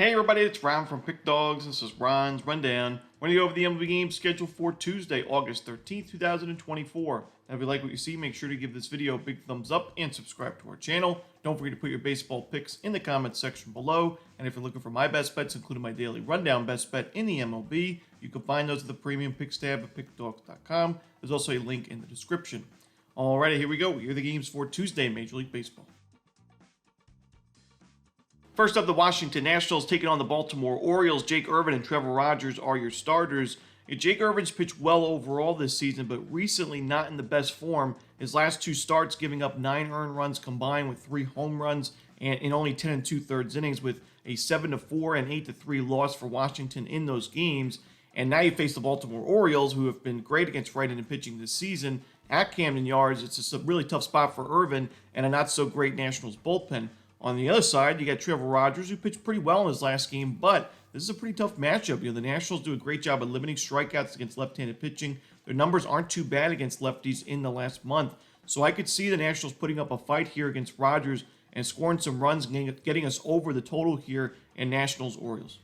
Hey everybody, it's Ron from Pick Dawgz. This is Ron's Rundown. We're going to go over the MLB games scheduled for Tuesday, August 13th, 2024. Now, if you like what you see, make sure to give this video a big thumbs up and subscribe to our channel. Don't forget to put your baseball picks in the comments section below. And if you're looking for my best bets, including my daily rundown best bet in the MLB, you can find those at the premium picks tab at pickdawgz.com. There's also a link in the description. Alrighty, here we go. Here are the games for Tuesday, Major League Baseball. First up, the Washington Nationals taking on the Baltimore Orioles. Jake Irvin and Trevor Rogers are your starters. Jake Irvin's pitched well overall this season, but recently not in the best form. His last two starts giving up 9 earned runs combined with 3 home runs and in only 10 2/3 innings, with a 7-4 and 8-3 loss for Washington in those games. And now you face the Baltimore Orioles, who have been great against right-handed pitching this season at Camden Yards. It's just a really tough spot for Irvin and a not-so-great Nationals bullpen. On the other side, you got Trevor Rogers, who pitched pretty well in his last game, but this is a pretty tough matchup. The Nationals do a great job of limiting strikeouts against left-handed pitching. Their numbers aren't too bad against lefties in the last month, so I could see the Nationals putting up a fight here against Rogers and scoring some runs and getting us over the total here in Nationals-Orioles.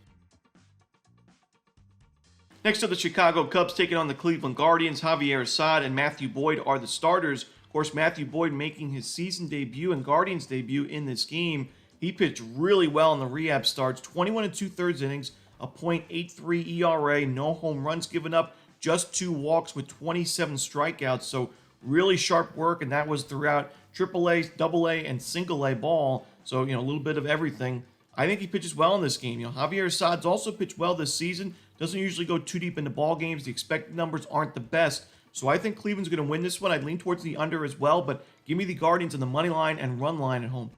Next up, the Chicago Cubs taking on the Cleveland Guardians. Javier Assad and Matthew Boyd are the starters. Of course, Matthew Boyd making his season debut and Guardians debut in this game. He pitched really well in the rehab starts, 21 2/3 innings, a .83 ERA, no home runs given up, just 2 walks with 27 strikeouts. So really sharp work, and that was throughout AAA, AA, and single A ball. So, a little bit of everything. I think he pitches well in this game. Javier Assad's also pitched well this season. Doesn't usually go too deep into ball games. The expected numbers aren't the best. So I think Cleveland's going to win this one. I'd lean towards the under as well, but give me the Guardians on the money line and run line at home.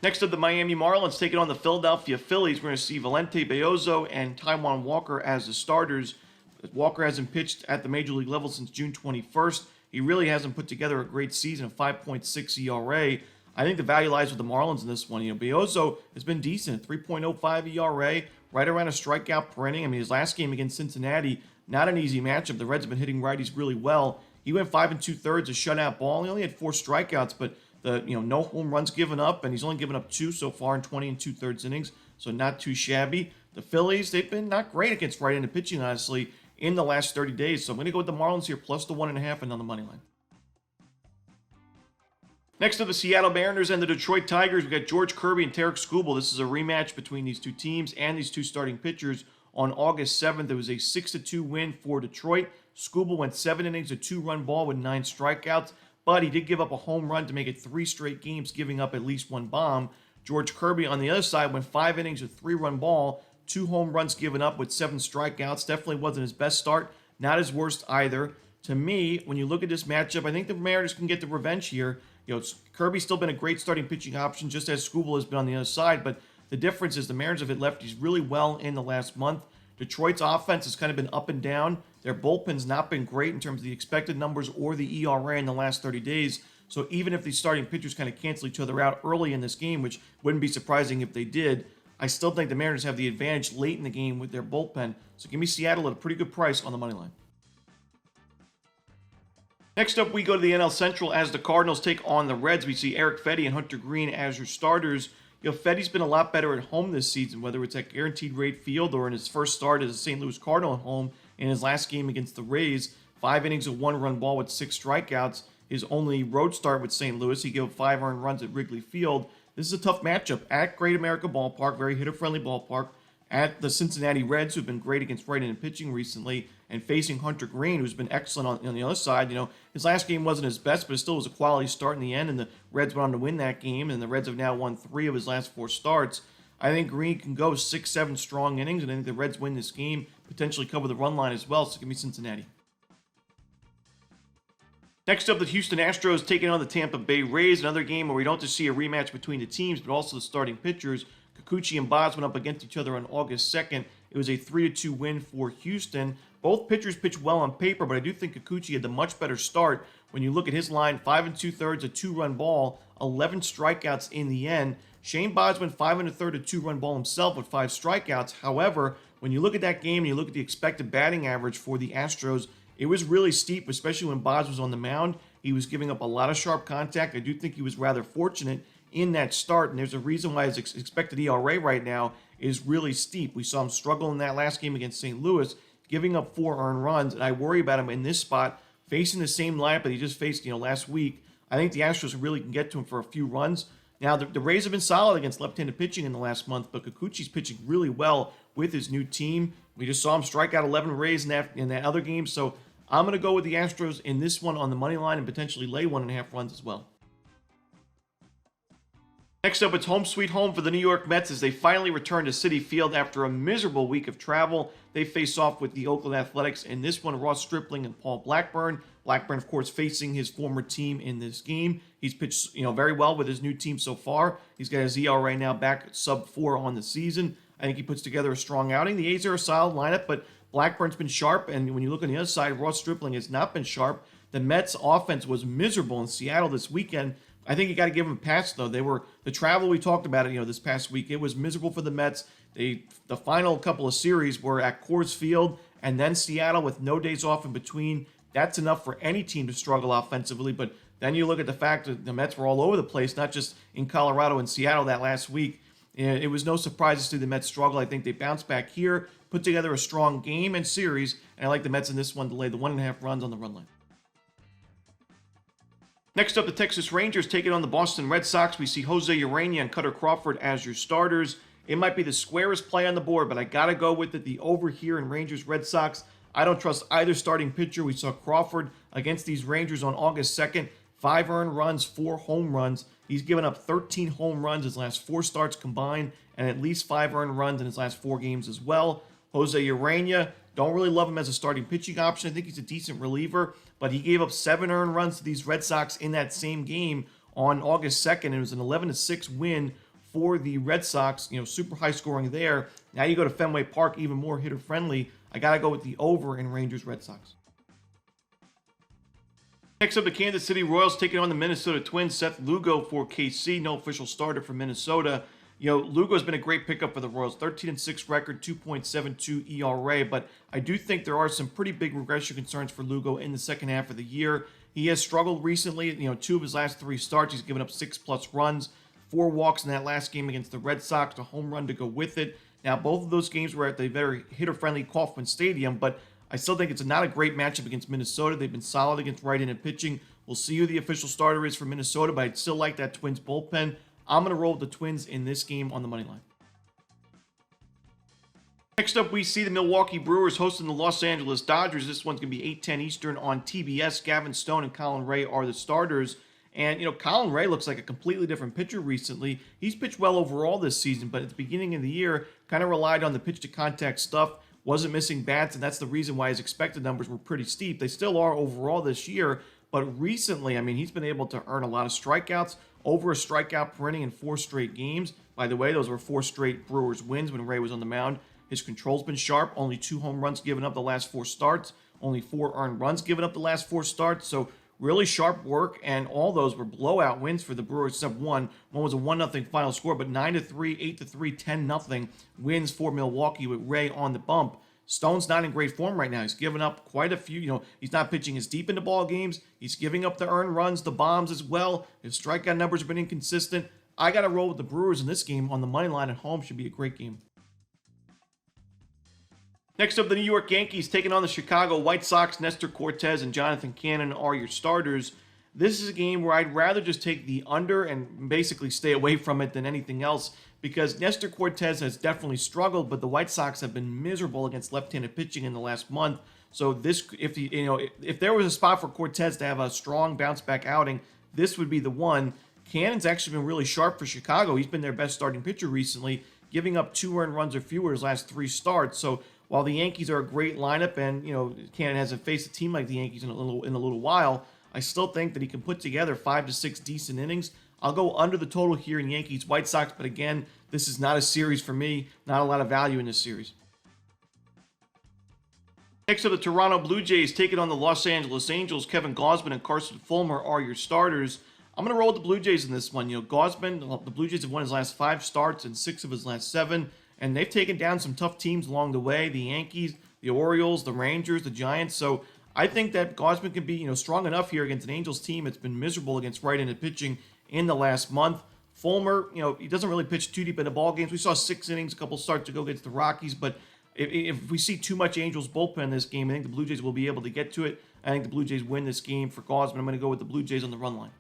Next up, the Miami Marlins taking on the Philadelphia Phillies. We're going to see Valente Beozo and Taijuan Walker as the starters. Walker hasn't pitched at the major league level since June 21st. He really hasn't put together a great season, a 5.6 ERA. I think the value lies with the Marlins in this one. Beozo has been decent, 3.05 ERA, right around a strikeout per inning. His last game against Cincinnati, not an easy matchup. The Reds have been hitting righties really well. He went 5 2/3, a shutout ball. He only had 4 strikeouts, but no home runs given up, and he's only given up 2 so far in 20 2/3 innings, so not too shabby. The Phillies, they've been not great against right-handed pitching, honestly, in the last 30 days. So I'm going to go with the Marlins here, plus the 1.5 and on the money line. Next to the Seattle Mariners and the Detroit Tigers, we've got George Kirby and Tarek Skubal. This is a rematch between these two teams and these two starting pitchers. On August 7th, there was a 6-2 win for Detroit. Skubal went 7 innings, a 2-run ball with 9 strikeouts, but he did give up a home run to make it 3 straight games, giving up at least 1 bomb. George Kirby, on the other side, went 5 innings, a 3-run ball, 2 home runs given up with 7 strikeouts. Definitely wasn't his best start, not his worst either. To me, when you look at this matchup, I think the Mariners can get the revenge here. Kirby's still been a great starting pitching option, just as Skubal has been on the other side, but the difference is the Mariners have hit lefties really well in the last month. Detroit's offense has kind of been up and down. Their bullpen's not been great in terms of the expected numbers or the ERA in the last 30 days. So even if these starting pitchers kind of cancel each other out early in this game, which wouldn't be surprising if they did, I still think the Mariners have the advantage late in the game with their bullpen. So give me Seattle at a pretty good price on the money line. Next up, we go to the NL Central as the Cardinals take on the Reds. We see Eric Fedde and Hunter Green as your starters. Fedde's been a lot better at home this season, whether it's at Guaranteed Rate Field or in his first start as a St. Louis Cardinal at home in his last game against the Rays. 5 innings, a 1-run ball with 6 strikeouts. His only road start with St. Louis, he gave 5 earned runs at Wrigley Field. This is a tough matchup at Great America Ballpark, very hitter-friendly ballpark, at the Cincinnati Reds, who've been great against right-handed pitching recently, and facing Hunter Green, who's been excellent on the other side. His last game wasn't his best, but it still was a quality start in the end, and the Reds went on to win that game, and the Reds have now won 3 of his last 4 starts. I think Green can go 6-7 strong innings, and I think the Reds win this game, potentially cover the run line as well, so give me Cincinnati. Next up, the Houston Astros taking on the Tampa Bay Rays, another game where we don't just see a rematch between the teams, but also the starting pitchers. Kikuchi and Boz went up against each other on August 2nd. It was a 3-2 win for Houston. Both pitchers pitched well on paper, but I do think Kikuchi had the much better start. When you look at his line, 5 2/3, a 2-run ball, 11 strikeouts in the end. Shane Boz went 5 1/3, a 2-run ball himself with 5 strikeouts. However, when you look at that game and you look at the expected batting average for the Astros, it was really steep, especially when Boz was on the mound. He was giving up a lot of sharp contact. I do think he was rather fortunate in that start, and there's a reason why his expected ERA right now is really steep. We saw him struggle in that last game against St. Louis, giving up 4 earned runs, and I worry about him in this spot, facing the same lineup that he just faced, last week. I think the Astros really can get to him for a few runs. Now, the Rays have been solid against left-handed pitching in the last month, but Kikuchi's pitching really well with his new team. We just saw him strike out 11 Rays in that other game, so I'm going to go with the Astros in this one on the money line and potentially lay 1.5 runs as well. Next up, it's home sweet home for the New York Mets as they finally return to Citi Field after a miserable week of travel. They face off with the Oakland Athletics. In this one, Ross Stripling and Paul Blackburn. Blackburn, of course, facing his former team in this game. He's pitched, very well with his new team so far. He's got his ERA now back at sub-4 on the season. I think he puts together a strong outing. The A's are a solid lineup, but Blackburn's been sharp, and when you look on the other side, Ross Stripling has not been sharp. The Mets' offense was miserable in Seattle this weekend. I think you got to give them a pass, though. The travel we talked about it, this past week. It was miserable for the Mets. The final couple of series were at Coors Field and then Seattle with no days off in between. That's enough for any team to struggle offensively. But then you look at the fact that the Mets were all over the place, not just in Colorado and Seattle that last week. It was no surprise to see the Mets struggle. I think they bounced back here, put together a strong game and series, and I like the Mets in this one to lay the 1.5 runs on the run line. Next up, the Texas Rangers taking on the Boston Red Sox. We see Jose Urena and Cutter Crawford as your starters. It might be the squarest play on the board, but I got to go with it. The over here in Rangers Red Sox. I don't trust either starting pitcher. We saw Crawford against these Rangers on August 2nd. 5 earned runs, 4 home runs. He's given up 13 home runs his last 4 starts combined, and at least 5 earned runs in his last 4 games as well. Jose Urena, don't really love him as a starting pitching option. I think he's a decent reliever, but he gave up 7 earned runs to these Red Sox in that same game on August 2nd. It was an 11-6 win for the Red Sox, super high scoring there. Now you go to Fenway Park, even more hitter friendly. I got to go with the over in Rangers Red Sox. Next up, the Kansas City Royals taking on the Minnesota Twins. Seth Lugo for KC, no official starter for Minnesota. Lugo's been a great pickup for the Royals. 13-6 record, 2.72 ERA, but I do think there are some pretty big regression concerns for Lugo in the second half of the year. He has struggled recently. 2 of his last 3 starts, he's given up 6+ runs, 4 walks in that last game against the Red Sox, a home run to go with it. Now, both of those games were at the very hitter-friendly Kauffman Stadium, but I still think it's not a great matchup against Minnesota. They've been solid against right-handed pitching. We'll see who the official starter is for Minnesota, but I'd still like that Twins bullpen. I'm going to roll with the Twins in this game on the money line. Next up, we see the Milwaukee Brewers hosting the Los Angeles Dodgers. This one's going to be 8:10 Eastern on TBS. Gavin Stone and Colin Ray are the starters. And, Colin Ray looks like a completely different pitcher recently. He's pitched well overall this season, but at the beginning of the year, kind of relied on the pitch-to-contact stuff, wasn't missing bats, and that's the reason why his expected numbers were pretty steep. They still are overall this year, but recently, he's been able to earn a lot of strikeouts, over a strikeout per inning in 4 straight games. By the way, those were 4 straight Brewers wins when Ray was on the mound. His control's been sharp, only 2 home runs given up the last 4 starts, only 4 earned runs given up the last 4 starts, so really sharp work, and all those were blowout wins for the Brewers, except one. One was a 1-0 final score, but 9-3, 8-3, 10-0 wins for Milwaukee with Ray on the bump. Stone's not in great form right now. He's given up quite a few. He's not pitching as deep into ball games. He's giving up the earned runs, the bombs as well. His strikeout numbers have been inconsistent. I got to roll with the Brewers in this game on the money line at home. Should be a great game. Next up, the New York Yankees taking on the Chicago White Sox. Nestor Cortez and Jonathan Cannon are your starters. This is a game where I'd rather just take the under and basically stay away from it than anything else, because Nestor Cortez has definitely struggled, but the White Sox have been miserable against left-handed pitching in the last month. So this, if there was a spot for Cortez to have a strong bounce-back outing, this would be the one. Cannon's actually been really sharp for Chicago. He's been their best starting pitcher recently, giving up 2 earned runs or fewer his last 3 starts. So while the Yankees are a great lineup, and Cannon hasn't faced a team like the Yankees in a little while, I still think that he can put together 5 to 6 decent innings. I'll go under the total here in Yankees White Sox, but again, this is not a series for me. Not a lot of value in this series. Next up, the Toronto Blue Jays taking on the Los Angeles Angels. Kevin Gausman and Carson Fulmer are your starters. I'm going to roll with the Blue Jays in this one. Gausman, the Blue Jays have won his last 5 starts and 6 of his last 7, and they've taken down some tough teams along the way. The Yankees, the Orioles, the Rangers, the Giants. So I think that Gausman can be, strong enough here against an Angels team that's been miserable against right-handed pitching in the last month. Fulmer, he doesn't really pitch too deep into ball games. We saw 6 innings, a couple starts to go against the Rockies, but if we see too much Angels bullpen in this game, I think the Blue Jays will be able to get to it. I think the Blue Jays win this game for Gauze, but I'm going to go with the Blue Jays on the run line.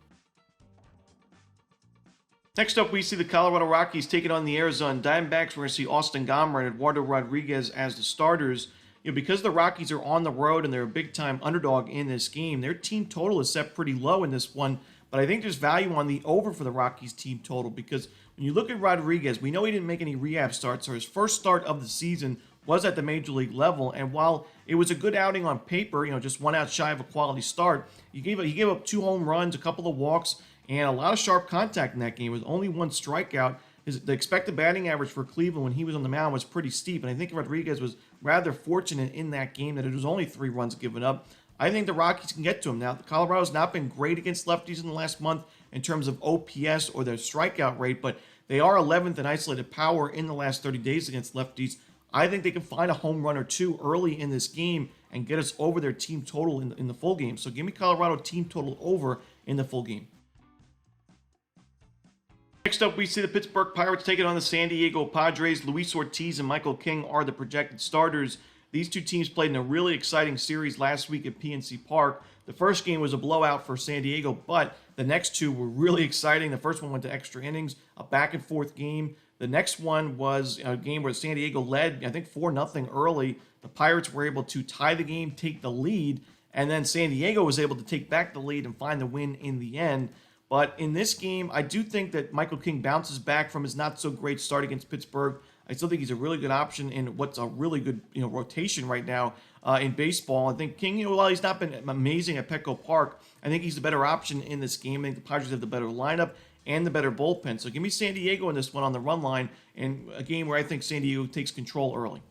Next up, we see the Colorado Rockies taking on the Arizona Diamondbacks. We're going to see Austin Gomber and Eduardo Rodriguez as the starters. Because the Rockies are on the road and they're a big-time underdog in this game, their team total is set pretty low in this one. But I think there's value on the over for the Rockies team total because when you look at Rodriguez, we know he didn't make any rehab starts, so his first start of the season was at the major league level. And while it was a good outing on paper, just 1 out shy of a quality start, he gave up 2 home runs, a couple of walks, and a lot of sharp contact in that game. It was only 1 strikeout. The expected batting average for Cleveland when he was on the mound was pretty steep, and I think Rodriguez was rather fortunate in that game that it was only 3 runs given up. I think the Rockies can get to him. Now, Colorado's not been great against lefties in the last month in terms of OPS or their strikeout rate, but they are 11th in isolated power in the last 30 days against lefties. I think they can find a home run or 2 early in this game and get us over their team total in the full game. So give me Colorado team total over in the full game. Next up, we see the Pittsburgh Pirates taking on the San Diego Padres. Luis Ortiz and Michael King are the projected starters. These two teams played in a really exciting series last week at PNC Park. The first game was a blowout for San Diego, but the next 2 were really exciting. The first one went to extra innings, a back-and-forth game. The next one was a game where San Diego led, I think, 4-0 early. The Pirates were able to tie the game, take the lead, and then San Diego was able to take back the lead and find the win in the end. But in this game, I do think that Michael King bounces back from his not-so-great start against Pittsburgh. I still think he's a really good option in what's a really good rotation right now in baseball. I think King, while he's not been amazing at Petco Park, I think he's the better option in this game. I think the Padres have the better lineup and the better bullpen. So give me San Diego in this one on the run line, and a game where I think San Diego takes control early.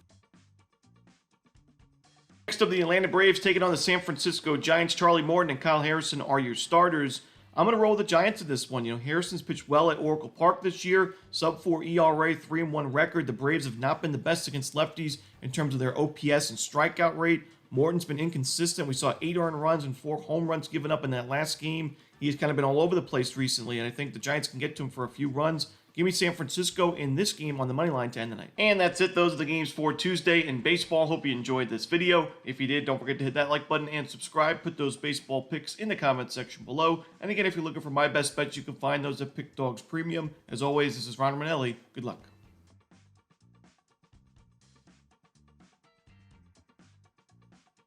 Next up, the Atlanta Braves taking on the San Francisco Giants. Charlie Morton and Kyle Harrison are your starters. I'm going to roll the Giants in this one. Harrison's pitched well at Oracle Park this year. Sub-4 ERA, 3-1 record. The Braves have not been the best against lefties in terms of their OPS and strikeout rate. Morton's been inconsistent. We saw 8 earned runs and 4 home runs given up in that last game. He's kind of been all over the place recently, and I think the Giants can get to him for a few runs. Give me San Francisco in this game on the money line to end the night. And that's it. Those are the games for Tuesday in baseball. Hope you enjoyed this video. If you did, don't forget to hit that like button and subscribe. Put those baseball picks in the comment section below. And again, if you're looking for my best bets, you can find those at Pick Dawgz Premium. As always, this is Ron Romanelli. Good luck.